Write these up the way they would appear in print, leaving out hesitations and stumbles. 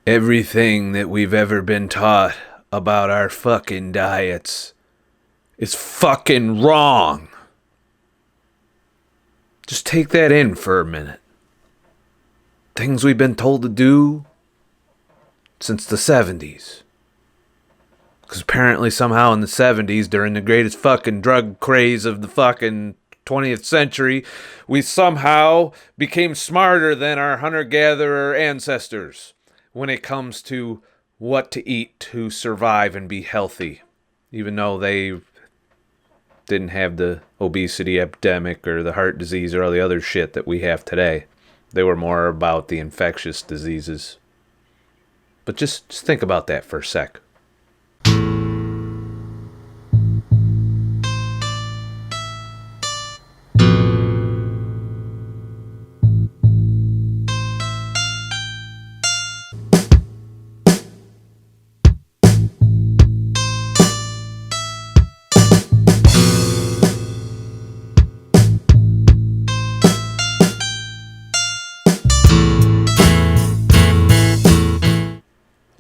Everything that we've ever been taught about our fucking diets is fucking wrong. Just take that in for a minute. Things we've been told to do since the 70s. Because apparently somehow in the 70s, during the greatest fucking drug craze of the fucking 20th century, we somehow became smarter than our hunter-gatherer ancestors when it comes to what to eat to survive and be healthy. Even though they didn't have the obesity epidemic or the heart disease or all the other shit that we have today. They were more about the infectious diseases. But just think about that for a sec.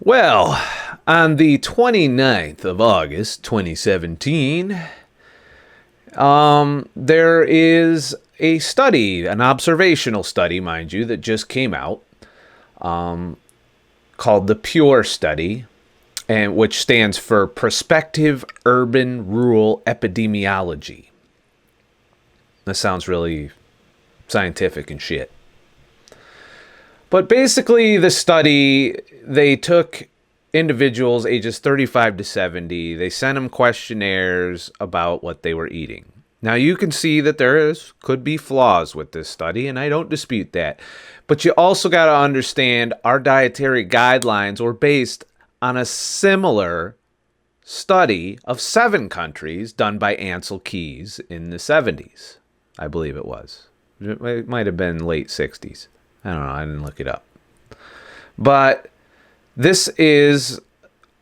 Well, on the 29th of August, 2017, there is a study, an observational study, mind you, that just came out, called the P.U.R.E study, and which stands for Prospective Urban Rural Epidemiology. That sounds really scientific and shit. But basically, the study, they took individuals ages 35 to 70. They sent them questionnaires about what they were eating. Now, you can see that could be flaws with this study, and I don't dispute that. But you also got to understand our dietary guidelines were based on a similar study of 7 countries done by Ansel Keys in the 70s. I believe it was. It might have been late 60s. I don't know. I didn't look it up. But this is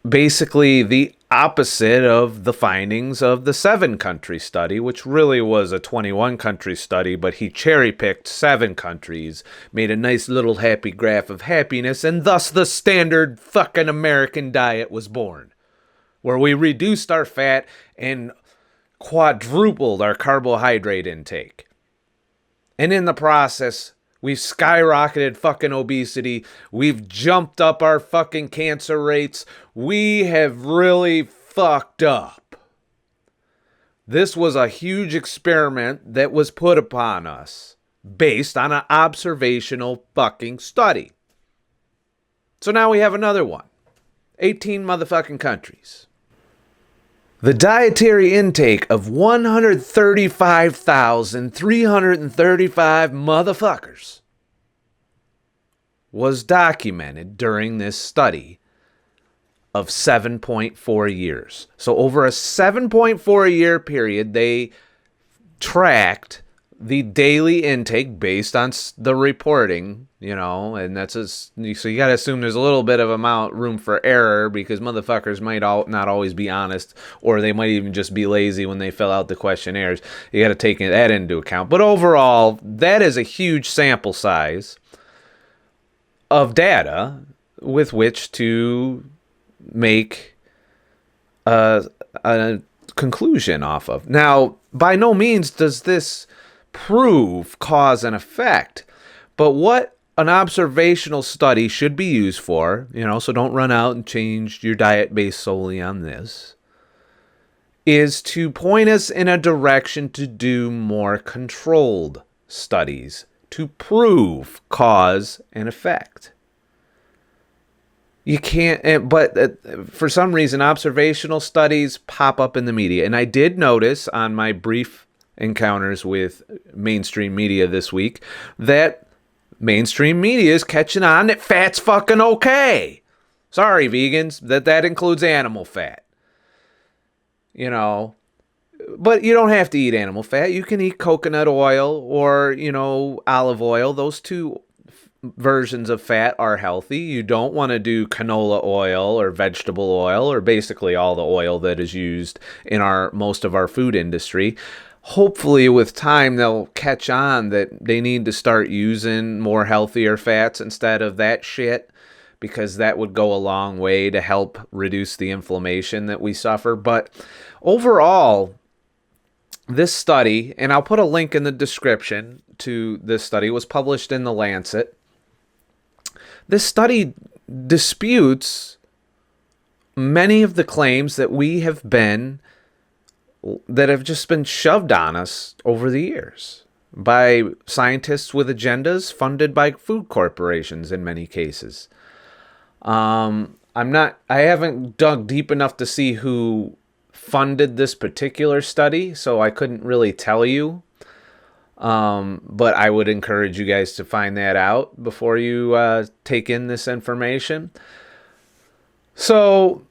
basically the opposite of the findings of the 7-country study, which really was a 21-country study, but he cherry-picked 7 countries, made a nice little happy graph of happiness, and thus the standard fucking American diet was born, where we reduced our fat and quadrupled our carbohydrate intake. And in the process, we've skyrocketed fucking obesity. We've jumped up our fucking cancer rates. We have really fucked up. This was a huge experiment that was put upon us based on an observational fucking study. So now we have another one. 18 motherfucking countries. The dietary intake of 135,335 motherfuckers was documented during this study of 7.4 years. So over a 7.4 year period, they tracked the daily intake based on the reporting, and so you got to assume there's a little bit of room for error because motherfuckers might not always be honest, or they might even just be lazy when they fill out the questionnaires. You got to take that into account. But overall, that is a huge sample size of data with which to make a conclusion off of. Now, by no means does this prove cause and effect, but what an observational study should be used for, so don't run out and change your diet based solely on this, is to point us in a direction to do more controlled studies to prove cause and effect. You can't, but for some reason, observational studies pop up in the media. And I did notice on my brief encounters with mainstream media this week that mainstream media is catching on that fat's fucking okay. Sorry, vegans, that includes animal fat. But you don't have to eat animal fat. You can eat coconut oil or, olive oil. Those two versions of fat are healthy. You don't want to do canola oil or vegetable oil or basically all the oil that is used in most of our food industry. Hopefully with time they'll catch on that they need to start using more healthier fats instead of that shit, because that would go a long way to help reduce the inflammation that we suffer. But overall, this study, and I'll put a link in the description to this study, was published in The Lancet. This study disputes many of the claims that have just been shoved on us over the years by scientists with agendas funded by food corporations in many cases. I haven't dug deep enough to see who funded this particular study, so I couldn't really tell you. But I would encourage you guys to find that out before you take in this information. So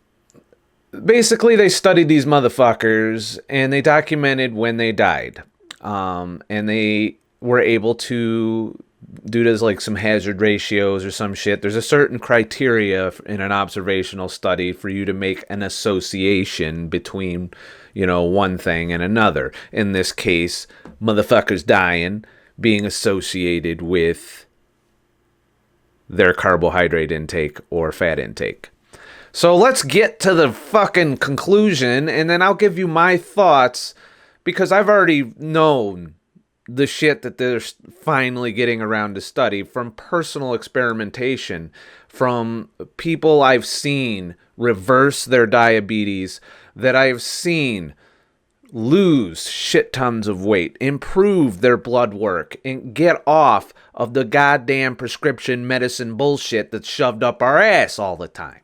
basically, they studied these motherfuckers and they documented when they died. And they were able to do this like some hazard ratios or some shit. There's a certain criteria in an observational study for you to make an association between, one thing and another. In this case, motherfuckers dying being associated with their carbohydrate intake or fat intake. So let's get to the fucking conclusion, and then I'll give you my thoughts, because I've already known the shit that they're finally getting around to study from personal experimentation, from people I've seen reverse their diabetes, that I've seen lose shit tons of weight, improve their blood work, and get off of the goddamn prescription medicine bullshit that's shoved up our ass all the time.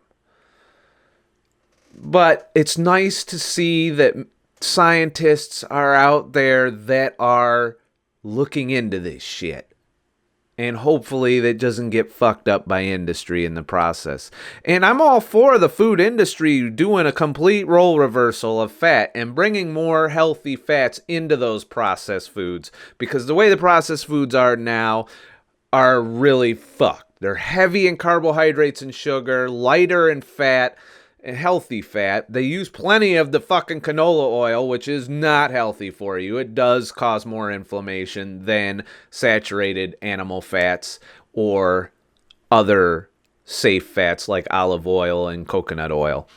But it's nice to see that scientists are out there that are looking into this shit. And hopefully that doesn't get fucked up by industry in the process. And I'm all for the food industry doing a complete role reversal of fat and bringing more healthy fats into those processed foods. Because the way the processed foods are now are really fucked. They're heavy in carbohydrates and sugar, lighter in fat, and healthy fat. They use plenty of the fucking canola oil, which is not healthy for you. It does cause more inflammation than saturated animal fats or other safe fats like olive oil and coconut oil.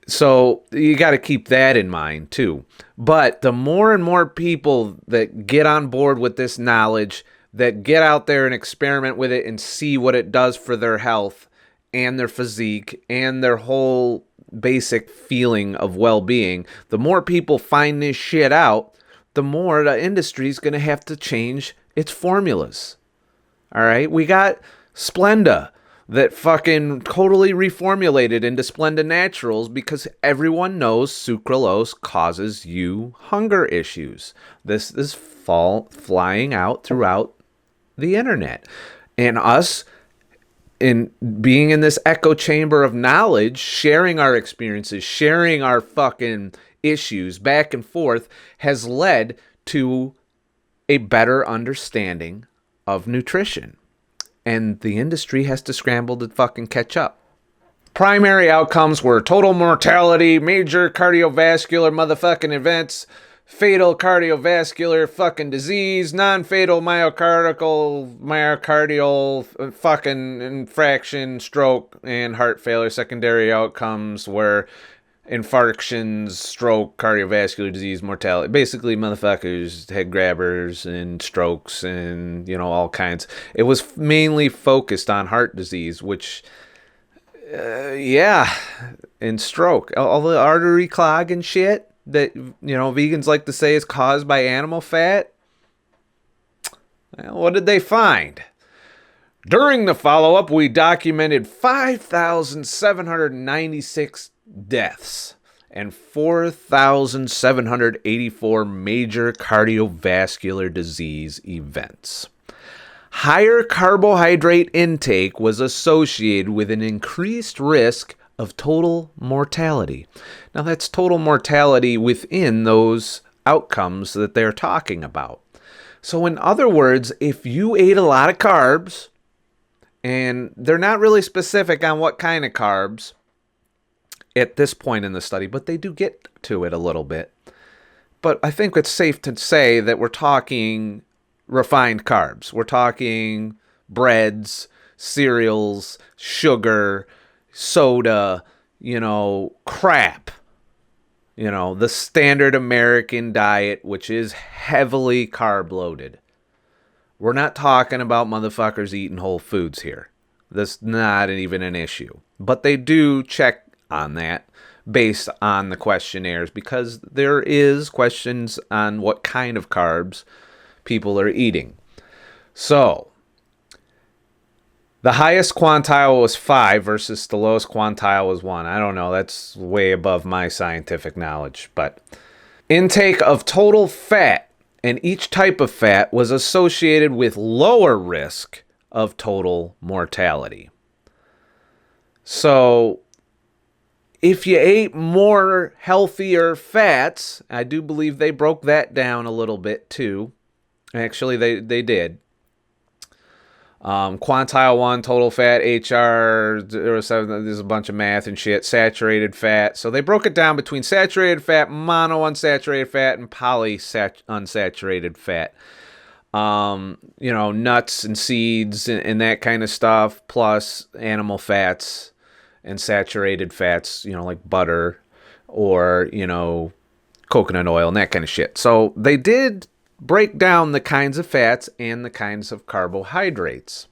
So you got to keep that in mind too. But the more and more people that get on board with this knowledge, that get out there and experiment with it and see what it does for their health and their physique and their whole basic feeling of well-being, the more people find this shit out, the more the industry's going to have to change its formulas. All right? We got Splenda that fucking totally reformulated into Splenda Naturals because everyone knows sucralose causes you hunger issues. This is flying out throughout the internet. And us, in being in this echo chamber of knowledge, sharing our experiences, sharing our fucking issues back and forth, has led to a better understanding of nutrition. And the industry has to scramble to fucking catch up. Primary outcomes were total mortality, major cardiovascular motherfucking events, fatal cardiovascular fucking disease, non-fatal myocardial fucking infraction, stroke, and heart failure. Secondary outcomes were infarctions, stroke, cardiovascular disease, mortality. Basically, motherfuckers, head grabbers, and strokes, and, all kinds. It was mainly focused on heart disease, which, and stroke. All the artery clog and shit that, vegans like to say is caused by animal fat. Well, what did they find? During the follow-up, we documented 5,796 deaths and 4,784 major cardiovascular disease events. Higher carbohydrate intake was associated with an increased risk of total mortality. Now, that's total mortality within those outcomes that they're talking about. So in other words, if you ate a lot of carbs, and they're not really specific on what kind of carbs at this point in the study, but they do get to it a little bit. But I think it's safe to say that we're talking refined carbs. We're talking breads, cereals, sugar, soda, crap. The standard American diet, which is heavily carb loaded. We're not talking about motherfuckers eating whole foods here. That's not even an issue. But they do check on that based on the questionnaires, because there is questions on what kind of carbs people are eating. So, the highest quantile was 5 versus the lowest quantile was 1. I don't know. That's way above my scientific knowledge. But intake of total fat, and each type of fat was associated with lower risk of total mortality. So, if you ate more healthier fats, I do believe they broke that down a little bit too. Actually, they did. Quantile 1, total fat, HR, there's a bunch of math and shit, saturated fat. So they broke it down between saturated fat, monounsaturated fat, and polyunsaturated fat. Nuts and seeds and that kind of stuff, plus animal fats and saturated fats, like butter or, coconut oil and that kind of shit. So they did break down the kinds of fats and the kinds of carbohydrates.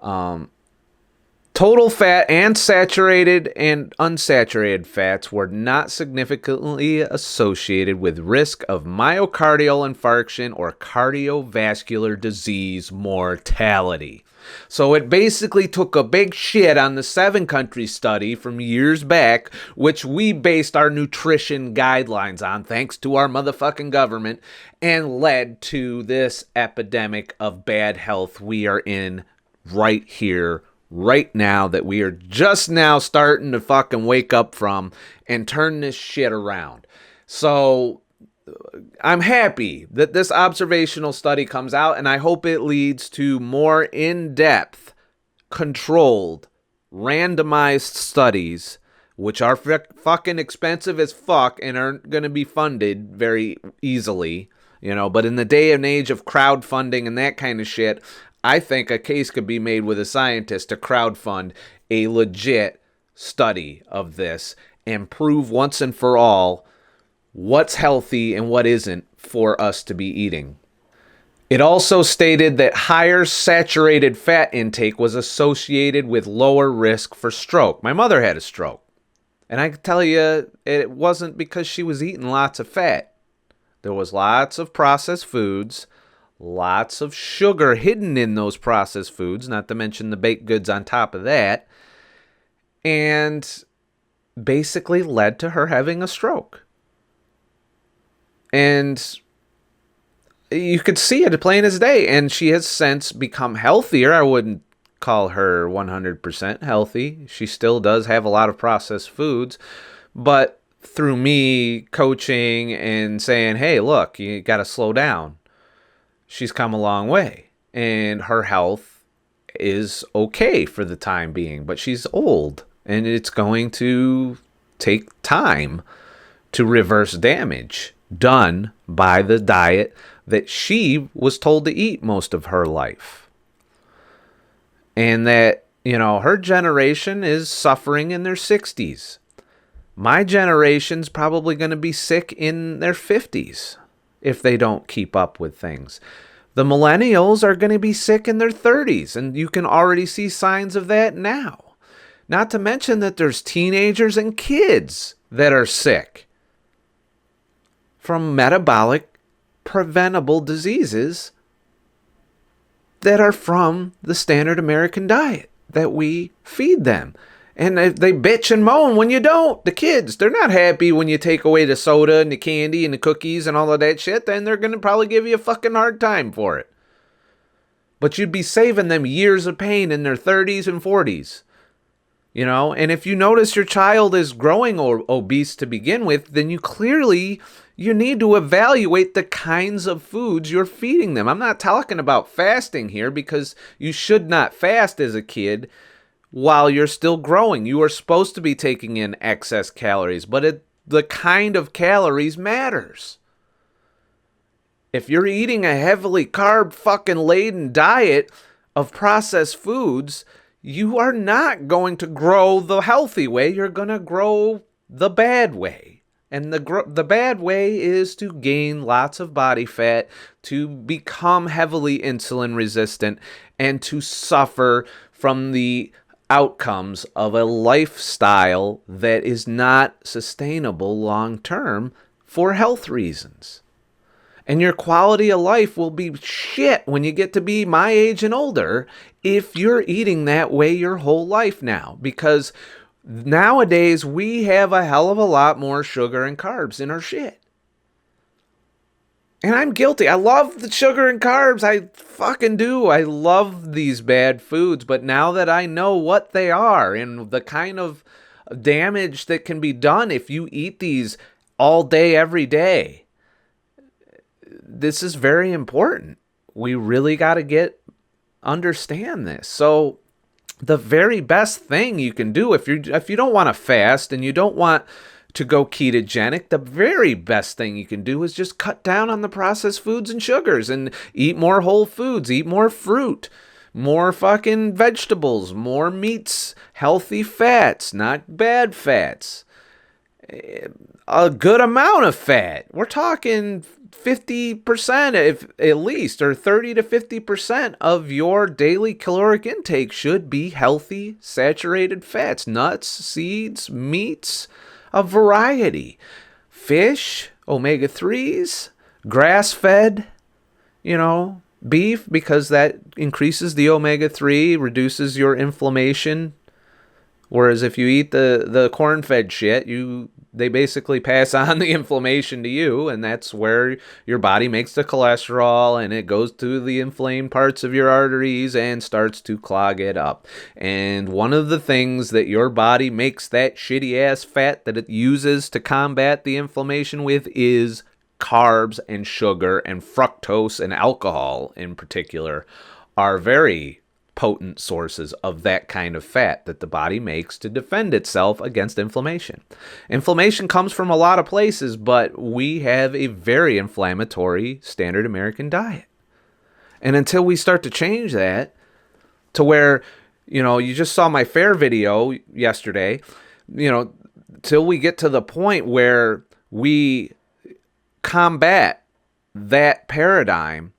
Total fat and saturated and unsaturated fats were not significantly associated with risk of myocardial infarction or cardiovascular disease mortality. So it basically took a big shit on the 7-country study from years back, which we based our nutrition guidelines on, thanks to our motherfucking government, and led to this epidemic of bad health we are in right here, right now, that we are just now starting to fucking wake up from and turn this shit around. So I'm happy that this observational study comes out, and I hope it leads to more in-depth, controlled, randomized studies, which are fucking expensive as fuck and aren't going to be funded very easily, but in the day and age of crowdfunding and that kind of shit, I think a case could be made with a scientist to crowdfund a legit study of this and prove once and for all what's healthy and what isn't for us to be eating. It also stated that higher saturated fat intake was associated with lower risk for stroke. My mother had a stroke. And I can tell you, it wasn't because she was eating lots of fat. There was lots of processed foods, lots of sugar hidden in those processed foods, not to mention the baked goods on top of that, and basically led to her having a stroke. And you could see it plain as day. And she has since become healthier. I wouldn't call her 100% healthy. She still does have a lot of processed foods. But through me coaching and saying, hey, look, you got to slow down, she's come a long way. And her health is okay for the time being. But she's old. And it's going to take time to reverse damage done by the diet that she was told to eat most of her life. And that, her generation is suffering in their 60s. My generation's probably going to be sick in their 50s if they don't keep up with things. The millennials are going to be sick in their 30s, and you can already see signs of that now. Not to mention that there's teenagers and kids that are sick from metabolic preventable diseases that are from the standard American diet that we feed them. And they bitch and moan when you don't. The kids, they're not happy when you take away the soda and the candy and the cookies and all of that shit. Then they're going to probably give you a fucking hard time for it. But you'd be saving them years of pain in their 30s and 40s. And if you notice your child is growing obese to begin with, then you need to evaluate the kinds of foods you're feeding them. I'm not talking about fasting here, because you should not fast as a kid while you're still growing. You are supposed to be taking in excess calories, but the kind of calories matters. If you're eating a heavily carb fucking laden diet, of processed foods, you are not going to grow the healthy way. You're going to grow the bad way. And the bad way is to gain lots of body fat, to become heavily insulin resistant, and to suffer from the outcomes of a lifestyle that is not sustainable long term for health reasons. And your quality of life will be shit when you get to be my age and older if you're eating that way your whole life now. Because nowadays we have a hell of a lot more sugar and carbs in our shit. And I'm guilty. I love the sugar and carbs. I fucking do. I love these bad foods. But now that I know what they are and the kind of damage that can be done if you eat these all day, every day, this is very important. We really got to understand this. So the very best thing you can do if you don't want to fast and you don't want to go ketogenic, the very best thing you can do is just cut down on the processed foods and sugars and eat more whole foods, eat more fruit, more fucking vegetables, more meats, healthy fats, not bad fats. A good amount of fat. We're talking 50% if at least, or 30 to 50% of your daily caloric intake should be healthy saturated fats, nuts, seeds, meats, a variety. Fish, omega-3s, grass-fed, beef, because that increases the omega-3, reduces your inflammation. Whereas if you eat the corn-fed shit, they basically pass on the inflammation to you, and that's where your body makes the cholesterol, and it goes to the inflamed parts of your arteries and starts to clog it up. And one of the things that your body makes that shitty-ass fat that it uses to combat the inflammation with is carbs and sugar, and fructose and alcohol in particular are very potent sources of that kind of fat that the body makes to defend itself against inflammation. Inflammation comes from a lot of places, but we have a very inflammatory standard American diet. And until we start to change that to where, you just saw my FAIR video yesterday, till we get to the point where we combat that paradigm,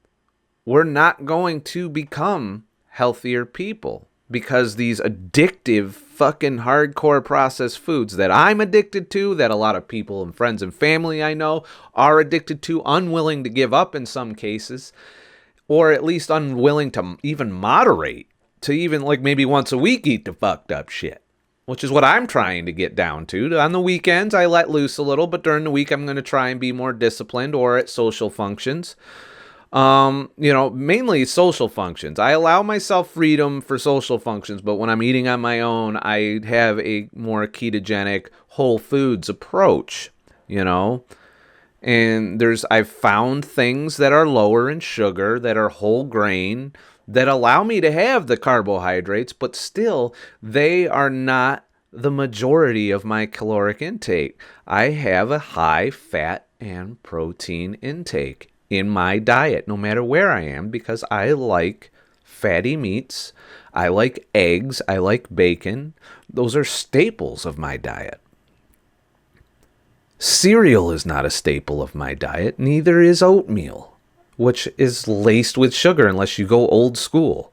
we're not going to become healthier people, because these addictive fucking hardcore processed foods that I'm addicted to, that a lot of people and friends and family I know are addicted to, unwilling to give up in some cases, or at least unwilling to even moderate, to even like maybe once a week eat the fucked up shit, which is what I'm trying to get down to. On the weekends I let loose a little, but during the week I'm going to try and be more disciplined, or at social functions. Mainly social functions. I allow myself freedom for social functions, but when I'm eating on my own, I have a more ketogenic whole foods approach, and I've found things that are lower in sugar, that are whole grain, that allow me to have the carbohydrates, but still they are not the majority of my caloric intake. I have a high fat and protein intake in my diet, no matter where I am, because I like fatty meats, I like eggs, I like bacon. Those are staples of my diet. Cereal is not a staple of my diet, neither is oatmeal, which is laced with sugar unless you go old school.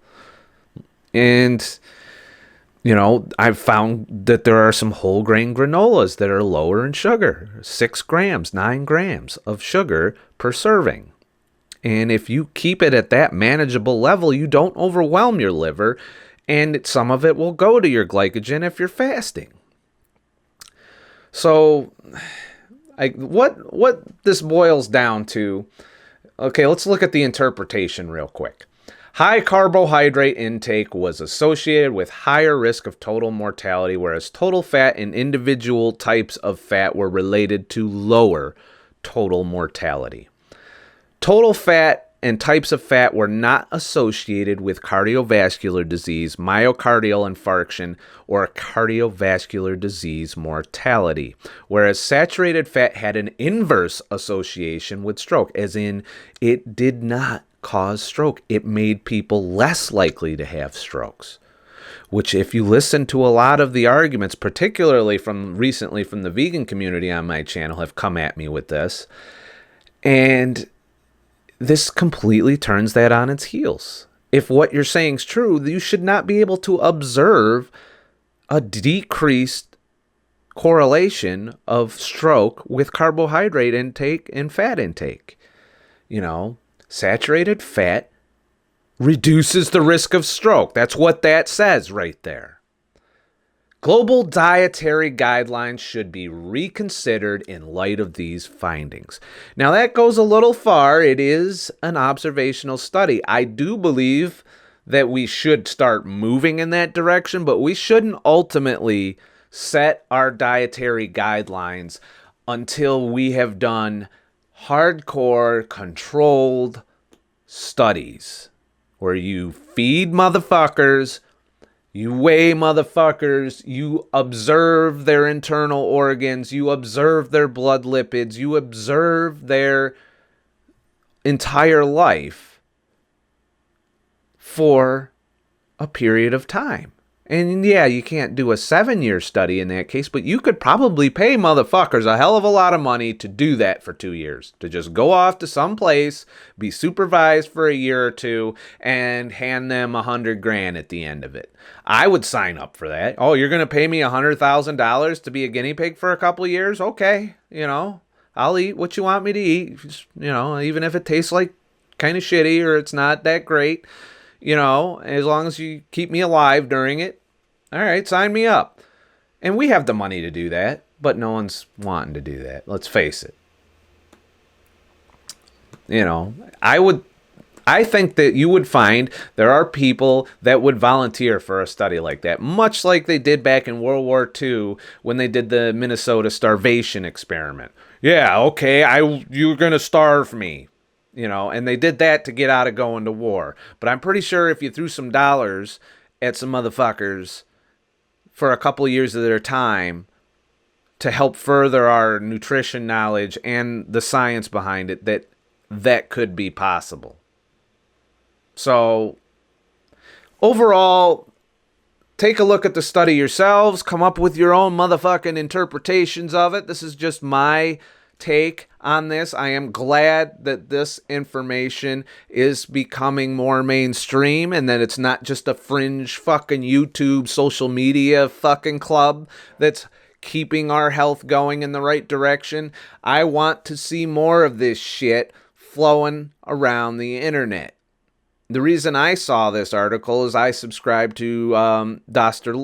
And I've found that there are some whole grain granolas that are lower in sugar, 6 grams, 9 grams of sugar per serving. And if you keep it at that manageable level, you don't overwhelm your liver, and some of it will go to your glycogen if you're fasting. So what this boils down to, okay, let's look at the interpretation real quick. High carbohydrate intake was associated with higher risk of total mortality, whereas total fat and individual types of fat were related to lower total mortality. Total fat and types of fat were not associated with cardiovascular disease, myocardial infarction, or cardiovascular disease mortality, whereas saturated fat had an inverse association with stroke, as in it did not cause stroke. It made people less likely to have strokes, which if you listen to a lot of the arguments, particularly from recently from the vegan community on my channel, have come at me with this. And this completely turns that on its heels. If what you're saying is true, you should not be able to observe a decreased correlation of stroke with carbohydrate intake and fat intake. You know, saturated fat reduces the risk of stroke. That's what that says right there. Global dietary guidelines should be reconsidered in light of these findings. Now, that goes a little far. It is an observational study. I do believe that we should start moving in that direction, but we shouldn't ultimately set our dietary guidelines until we have done hardcore, controlled studies where you feed motherfuckers, you weigh motherfuckers, you observe their internal organs, you observe their blood lipids, you observe their entire life for a period of time. And yeah, you can't do a 7-year study in that case, but you could probably pay motherfuckers a hell of a lot of money to do that for 2 years. To just go off to some place, be supervised for a year or two, and hand them $100,000 at the end of it. I would sign up for that. Oh, you're going to pay me $100,000 to be a guinea pig for a couple of years? Okay, I'll eat what you want me to eat. Even if it tastes like kind of shitty or it's not that great. As long as you keep me alive during it, all right, sign me up. And we have the money to do that, but no one's wanting to do that. Let's face it. I think that you would find there are people that would volunteer for a study like that, much like they did back in World War II when they did the Minnesota starvation experiment. Yeah, okay, you're going to starve me. And they did that to get out of going to war. But I'm pretty sure if you threw some dollars at some motherfuckers for a couple of years of their time to help further our nutrition knowledge and the science behind it, that could be possible. So, overall, take a look at the study yourselves. Come up with your own motherfucking interpretations of it. This is just my take on this. I am glad that this information is becoming more mainstream and that it's not just a fringe fucking YouTube social media fucking club that's keeping our health going in the right direction. I want to see more of this shit flowing around the internet. The reason I saw this article is I subscribe to Dr.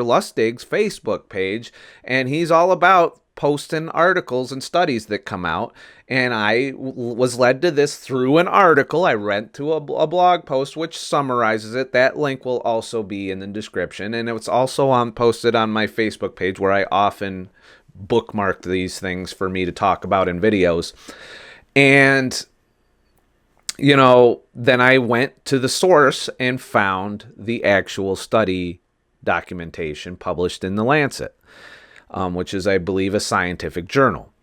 Lustig's Facebook page, and he's all about posting articles and studies that come out, and I was led to this through an article. I read to a blog post which summarizes it. That link will also be in the description, and it's also posted on my Facebook page where I often bookmark these things for me to talk about in videos. And then I went to the source and found the actual study documentation published in The Lancet, which is, I believe, a scientific journal.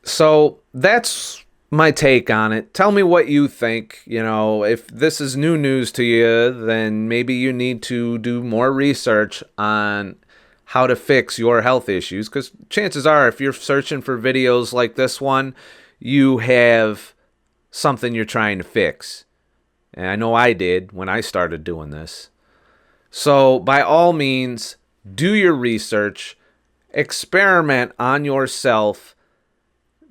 So that's my take on it. Tell me what you think. If this is new news to you, then maybe you need to do more research on how to fix your health issues, because chances are, if you're searching for videos like this one, you have something you're trying to fix. And I know I did when I started doing this. So by all means, do your research, experiment on yourself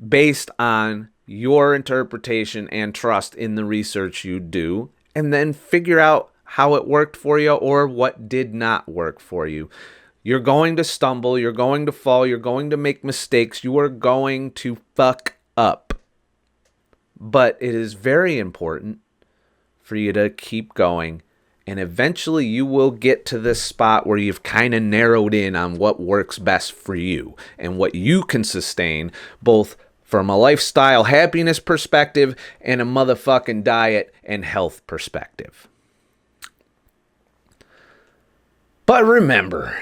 based on your interpretation and trust in the research you do, and then figure out how it worked for you or what did not work for you. You're going to stumble, you're going to fall, you're going to make mistakes, you are going to fuck up. But it is very important for you to keep going, and eventually you will get to this spot where you've kind of narrowed in on what works best for you and what you can sustain, both from a lifestyle happiness perspective and a motherfucking diet and health perspective. But remember,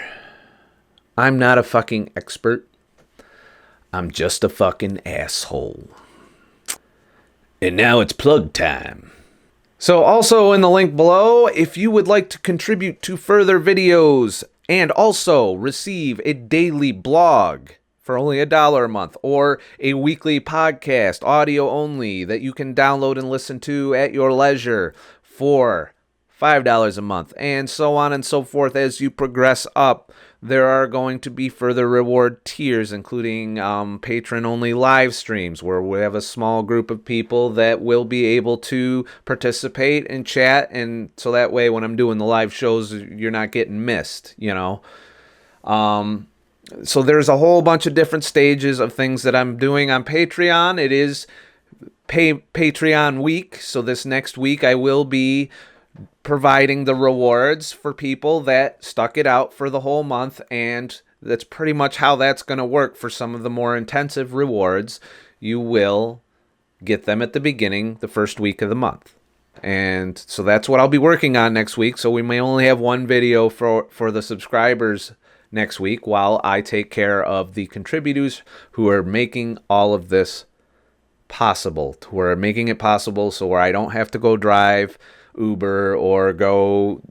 I'm not a fucking expert. I'm just a fucking asshole. And now it's plug time. So also in the link below, if you would like to contribute to further videos and also receive a daily blog for only $1 a month, or a weekly podcast, audio only, that you can download and listen to at your leisure for $5 a month, and so on and so forth. As you progress up, there are going to be further reward tiers, including patron-only live streams, where we have a small group of people that will be able to participate and chat, and so that way when I'm doing the live shows, you're not getting missed, you know. So there's a whole bunch of different stages of things that I'm doing on Patreon. It is Patreon week, so this next week I will be providing the rewards for people that stuck it out for the whole month, and that's pretty much how that's going to work. For some of the more intensive rewards, you will get them at the beginning, the first week of the month. And so that's what I'll be working on next week. So we may only have one video for the subscribers next week, while I take care of the contributors who are making all of this possible, who are making it possible so where I don't have to go drive Uber or go,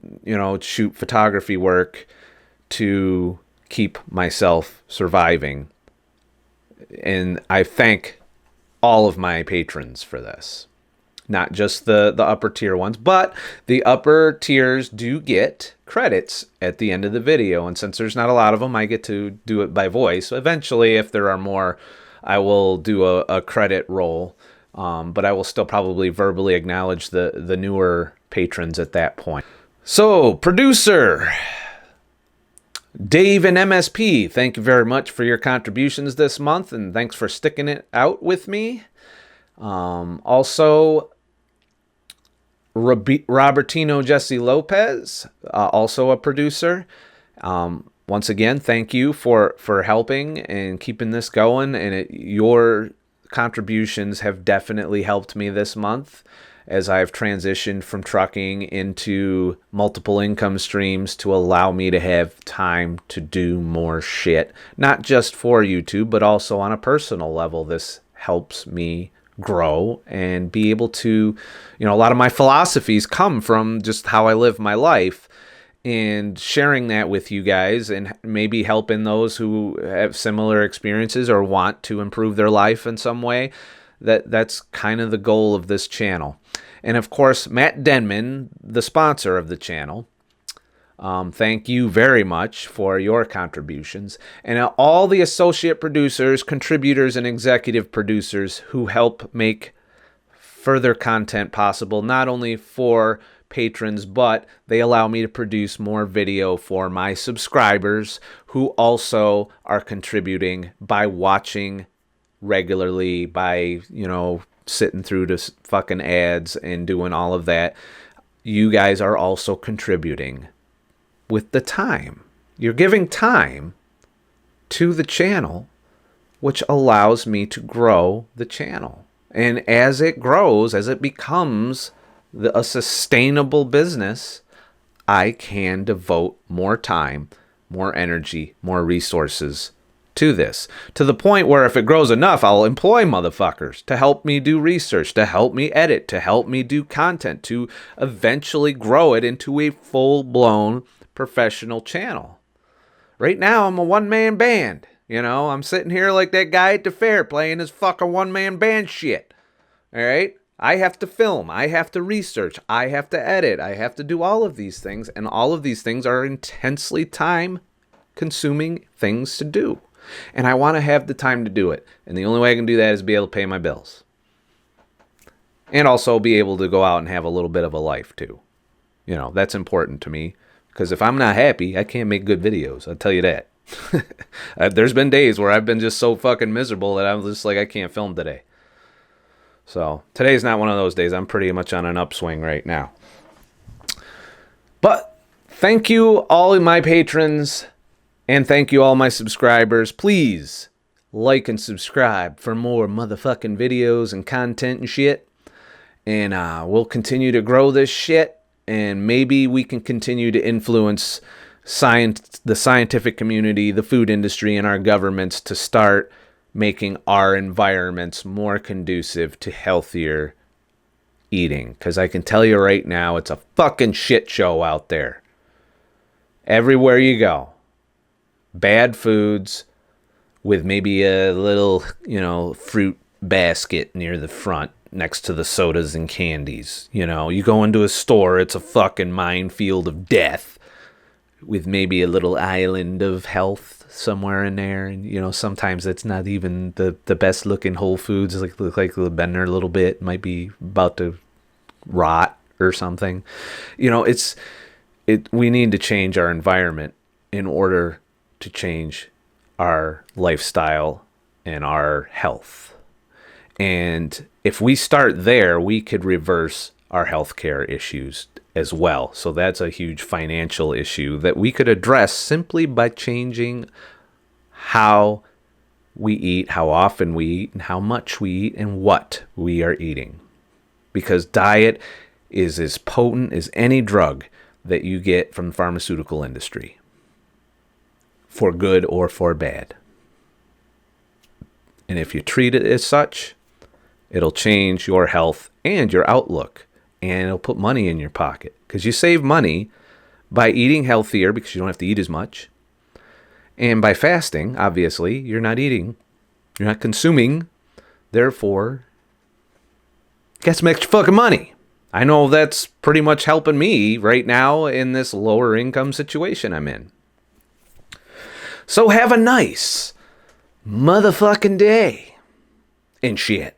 shoot photography work to keep myself surviving. And I thank all of my patrons for this. Not just the upper tier ones, but the upper tiers do get credits at the end of the video. And since there's not a lot of them, I get to do it by voice. Eventually, if there are more, I will do a credit roll. But I will still probably verbally acknowledge the newer patrons at that point. So, producer Dave and MSP, thank you very much for your contributions this month, and thanks for sticking it out with me. Also, Robertino Jesse Lopez, also a producer. Once again, thank you for helping and keeping this going, and your contributions have definitely helped me this month as I've transitioned from trucking into multiple income streams to allow me to have time to do more shit, not just for YouTube, but also on a personal level. This helps me grow and be able to, a lot of my philosophies come from just how I live my life, and sharing that with you guys and maybe helping those who have similar experiences or want to improve their life in some way. That's kind of the goal of this channel. And of course, Matt Denman, the sponsor of the channel, thank you very much for your contributions. And all the associate producers, contributors, and executive producers who help make further content possible, not only for patrons, but they allow me to produce more video for my subscribers who also are contributing by watching regularly, by, sitting through the fucking ads and doing all of that. You guys are also contributing with the time. You're giving time to the channel, which allows me to grow the channel. And as it grows, as it becomes a sustainable business, I can devote more time, more energy, more resources to this. To the point where if it grows enough, I'll employ motherfuckers to help me do research, to help me edit, to help me do content, to eventually grow it into a full-blown professional channel. Right now, I'm a one-man band. I'm sitting here like that guy at the fair playing his fucking one-man band shit. All right? I have to film, I have to research, I have to edit, I have to do all of these things, and all of these things are intensely time-consuming things to do. And I want to have the time to do it. And the only way I can do that is be able to pay my bills. And also be able to go out and have a little bit of a life, too. That's important to me. Because if I'm not happy, I can't make good videos. I'll tell you that. There's been days where I've been just so fucking miserable that I'm just like, I can't film today. So today's not one of those days. I'm pretty much on an upswing right now. But thank you all my patrons, and thank you all my subscribers. Please like and subscribe for more motherfucking videos and content and shit. And we'll continue to grow this shit, and maybe we can continue to influence the scientific community, the food industry, and our governments to start making our environments more conducive to healthier eating. Because I can tell you right now, it's a fucking shit show out there. Everywhere you go. Bad foods with maybe a little, fruit basket near the front next to the sodas and candies. You go into a store, it's a fucking minefield of death with maybe a little island of health somewhere in there. And, sometimes it's not even the best looking Whole Foods. Look like they've been there a little bit. Might be about to rot or something. We need to change our environment in order to change our lifestyle and our health. And if we start there, we could reverse our healthcare issues as well. So that's a huge financial issue that we could address simply by changing how we eat, how often we eat, and how much we eat, and what we are eating. Because diet is as potent as any drug that you get from the pharmaceutical industry, for good or for bad. And if you treat it as such, it'll change your health and your outlook, and it'll put money in your pocket, because you save money by eating healthier because you don't have to eat as much. And by fasting, obviously, you're not eating, you're not consuming, therefore, get some extra fucking money. I know that's pretty much helping me right now in this lower income situation I'm in. So have a nice motherfucking day and shit.